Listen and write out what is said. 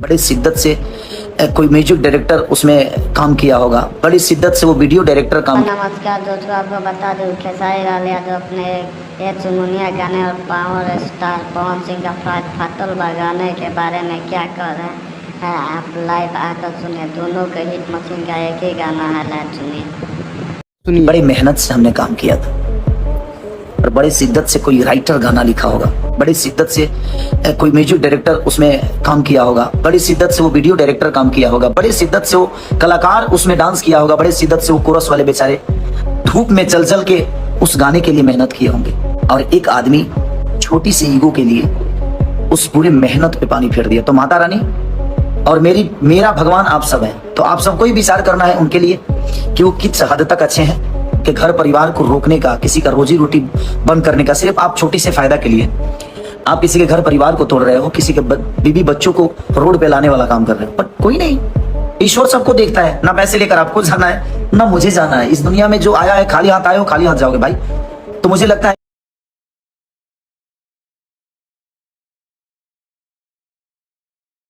बड़ी शिद्दत से कोई म्यूजिक डायरेक्टर उसमें काम किया होगा, बड़ी शिद्दत से वो वीडियो डायरेक्टर काम। नमस्कार दोस्तों, आपको बता दूं खेसारी लाल यादव अपने ये चुनमुनिया गाने और पावर स्टार पवन सिंह का फाटल बा गाने के बारे में क्या कह रहे हैं आप लाइव आकर सुनिए। दोनों के हिट मशीन का एक ही गाना है, लाइव सुनिए। बड़ी मेहनत से हमने काम किया था और बड़ी शिद्दत से कोई राइटर गाना लिखा होगा, बड़ी शिद्दत से कोई म्यूजिक डायरेक्टर उसमें काम किया होगा, बड़ी शिद्दत से वो वीडियो डायरेक्टर काम किया होगा, बड़ी शिद्दत से वो कलाकार उसमें डांस किया होगा, बड़ी शिद्दत से वो कोरस वाले बेचारे धूप में चल चल के उस गाने के लिए मेहनत किए होंगे। और एक आदमी छोटी सी ईगो के लिए उस पूरी मेहनत पे पानी फेर दिया। तो माता रानी और मेरा भगवान आप सब हैं, तो आप सबको ही विचार करना है उनके लिए कि वो किस हद तक अच्छे हैं कि घर परिवार को रोकने का, किसी का रोजी रोटी बंद करने का, सिर्फ आप छोटी से फायदा के लिए आप किसी के घर परिवार को तोड़ रहे हो, किसी के बीवी बच्चों को रोड पे लाने वाला काम कर रहे हो। पर कोई नहीं, ईश्वर सबको देखता है। ना पैसे लेकर आपको जाना है ना मुझे जाना है। इस दुनिया में जो आया है खाली हाथ आए हो खाली हाथ जाओगे भाई। तो मुझे लगता है